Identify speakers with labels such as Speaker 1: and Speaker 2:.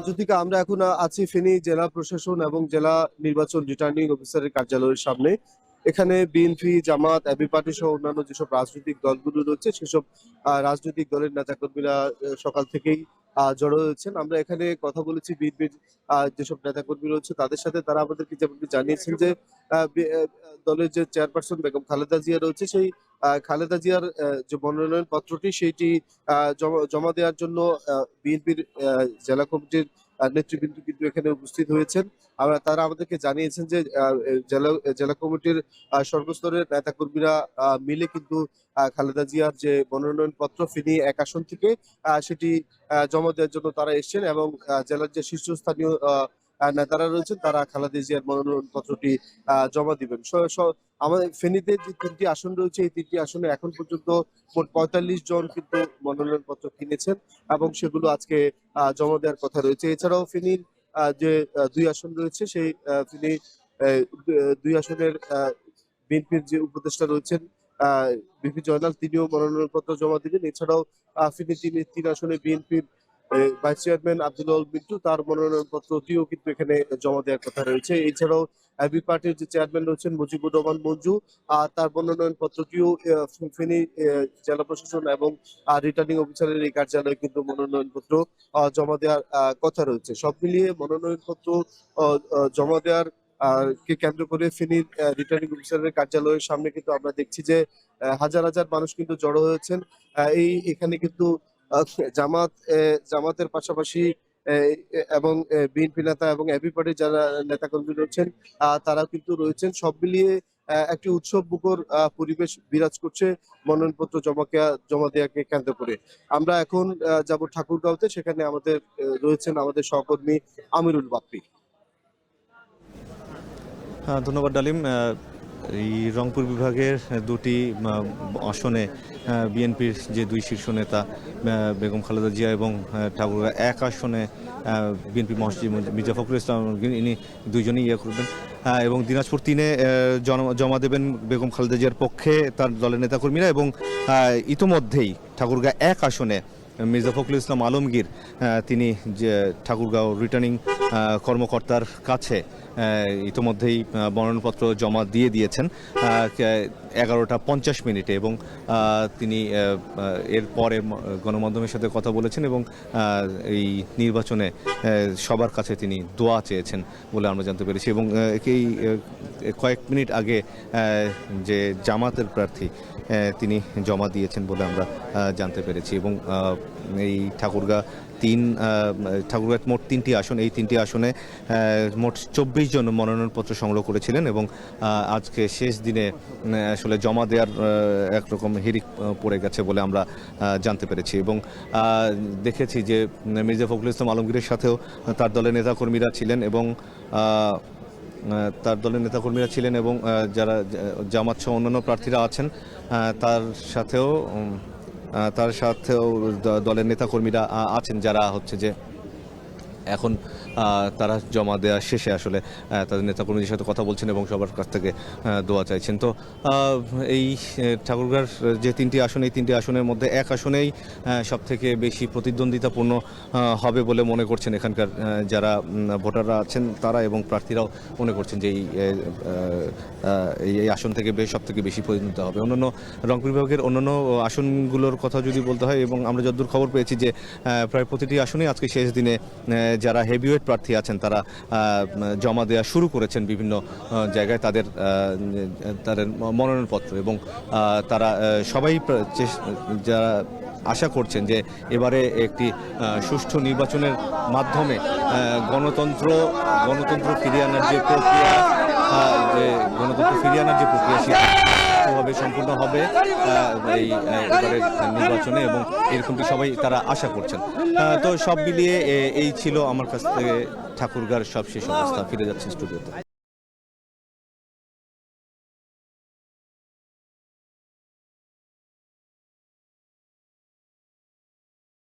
Speaker 1: জ্যোতিকা, আমরা এখন আছি ফেনী জেলা প্রশাসন এবং জেলা নির্বাচন রিটার্নিং অফিসারের কার্যালয়ের সামনে। এখানে বিএনপি, জামাত, এবি পার্টি সহ অন্যান্য যেসব রাজনৈতিক দলগুলো রয়েছে সেসব রাজনৈতিক দলের নেতাকর্মীরা সকাল থেকেই জড়ো হয়েছেন। আমরা এখানে কথা বলেছি বিএনপির যেসব নেতাকর্মী রয়েছে তাদের সাথে। তারা আমাদেরকে যেমনটি জানিয়েছেন যে দলের যে চেয়ারপারসন বেগম খালেদা জিয়া রয়েছে, সেই খালেদা জিয়ার যে মনোনয়ন পত্রটি সেইটি জমা দেওয়ার জন্য বিএনপির জেলা কমিটির নেতৃবৃন্দ কিন্তু এখানে উপস্থিত হয়েছেন। তারা আমাদেরকে জানিয়েছেন যে জেলা জেলা কমিটির সর্বস্তরের নেতাকর্মীরা মিলে কিন্তু খালেদা জিয়ার যে মনোনয়ন পত্র ফেনী ১ আসন থেকে সেটি জমা দেওয়ার জন্য তারা এসেছেন এবং জেলার যে শীর্ষস্থানীয় নেতারা রয়েছেন তারা খালেদা জিয়ার মনোনয়ন পত্রটি জমা দিবেন। আমাদের ফেনীতে যে ৩টি আসন রয়েছে এই ৩টি আসনে এখন পর্যন্ত মোট ৪৫ জন কিন্তু মনোনয়ন পত্র কিনেছেন এবং সেগুলো আজকে জমা দেওয়ার কথা রয়েছে। এছাড়াও ফেনীর যে ২ আসন রয়েছে সেই ফেনী ২ আসনের বিএনপির যে উপদেষ্টা রয়েছেন বিপি জয়নাল, তিনিও মনোনয়ন পত্র জমা দিবেন। এছাড়াও ফেনী ৩ আসনে বিএনপির ভাইস চেয়ারম্যান আব্দুল আউয়াল মিন্টু, তার মনোনয়ন পত্রটিও কিন্তু এখানে জমা দেওয়ার কথা রয়েছে। এছাড়াও এবি পার্টির যে চেয়ারম্যান রয়েছেন মুজিবুর রহমান মঞ্জু, তার মনোনয়ন পত্রটিও ফেনী জেলা প্রশাসন এবং রিটার্নিং অফিসারের এই কার্যালয়ে কিন্তু মনোনয়ন পত্র জমা দেওয়ার কথা রয়েছে। সব মিলিয়ে মনোনয়ন পত্র জমা দেওয়ার কে কেন্দ্র করে ফেনীর রিটার্নিং অফিসারের কার্যালয়ের সামনে কিন্তু আমরা দেখছি যে হাজার হাজার মানুষ কিন্তু জড়ো হয়েছেন। এখানে কিন্তু জামাতের পাশাপাশি এবং বিএনপি নেতা এবং এবি পার্টির যারা নেতাকর্মী রয়েছেন তারা কিন্তু রয়েছেন। সব মিলিয়ে একটি উৎসব মুখর পরিবেশ বিরাজ করছে মনোনয়নপত্র জমা দেওয়াকে কেন্দ্র করে। আমরা এখন যাব ঠাকুরগাঁওতে, সেখানে আমাদের রয়েছেন আমাদের সহকর্মী আমিরুল বাপ্পি।
Speaker 2: ধন্যবাদ ডালিম। এই রংপুর বিভাগের দুটি আসনে বিএনপির যে ২ শীর্ষ নেতা বেগম খালেদা জিয়া এবং ঠাকুরগাঁ ১ আসনে বিএনপি মহাসচিব মির্জা ফখরুল ইসলাম, ইনি দুইজনই করবেন এবং দিনাজপুর ৩-এ জমা দেবেন বেগম খালেদা জিয়ার পক্ষে তার দলের নেতাকর্মীরা এবং ইতোমধ্যেই ঠাকুরগাঁ ১ আসনে মির্জা ফখরুল ইসলাম আলমগীর তিনি যে ঠাকুরগাঁও রিটার্নিং কর্মকর্তার কাছে ইতোমধ্যেই মনোনয়নপত্র জমা দিয়ে দিয়েছেন 11:50 এবং তিনি এরপরে গণমাধ্যমের সাথে কথা বলেছেন এবং এই নির্বাচনে সবার কাছে তিনি দোয়া চেয়েছেন বলে আমরা জানতে পেরেছি এবং এই কয়েক মিনিট আগে যে জামাতের প্রার্থী তিনি জমা দিয়েছেন বলে আমরা জানতে পেরেছি এবং এই ঠাকুরগাঁ মোট ৩টি আসন, এই ৩টি আসনে মোট ২৪ জন মনোনয়নপত্র সংগ্রহ করেছিলেন এবং আজকে শেষ দিনে আসলে জমা দেওয়ার একরকম হিড়িক পড়ে গেছে বলে আমরা জানতে পেরেছি এবং দেখেছি যে মির্জা ফখরুল ইসলাম আলমগীরের সাথেও তার দলের নেতাকর্মীরা ছিলেন এবং যারা জামাত সহ অন্যান্য প্রার্থীরা আছেন তার সাথেও দলের নেতাকর্মীরা আছেন যারা হচ্ছে যে এখন তারা জমা দেওয়া শেষে আসলে তাদের নেতাকর্মীদের সাথে কথা বলছেন এবং সবার কাছ থেকে দোয়া চাইছেন। তো এই ঠাকুরগাঁর যে ৩টি আসন, এই ৩টি আসনের মধ্যে ১ আসনেই সবথেকে বেশি প্রতিদ্বন্দ্বিতাপূর্ণ হবে বলে মনে করছেন এখানকার যারা ভোটাররা আছেন তারা এবং প্রার্থীরাও মনে করছেন যে এই আসন থেকে সবথেকে বেশি প্রতিদ্বন্দ্বিতা হবে। অন্যান্য রংপুর বিভাগের অন্যান্য আসনগুলোর কথা যদি বলতে হয় এবং আমরা যতদূর খবর পেয়েছি যে প্রায় প্রতিটি আসনেই আজকে শেষ দিনে যারা হেভিওয়েট প্রার্থী আছেন তারা জমা দেওয়া শুরু করেছেন বিভিন্ন জায়গায় তাদের মনোনয়নপত্র এবং তারা সবাই যারা আশা করছেন যে এবারে একটি সুষ্ঠু নির্বাচনের মাধ্যমে গণতন্ত্র ফিরিয়ে আনার যে প্রক্রিয়া সেভাবে সম্পূর্ণ হবে এই এবারের নির্বাচনে এবং এরকমটি সবাই তারা আশা করছেন। তো সব মিলিয়ে এই ছিল আমার কাছ থেকে ঠাকুরগাঁর সবশেষ অবস্থা। ফিরে যাচ্ছে স্টুডিওতে।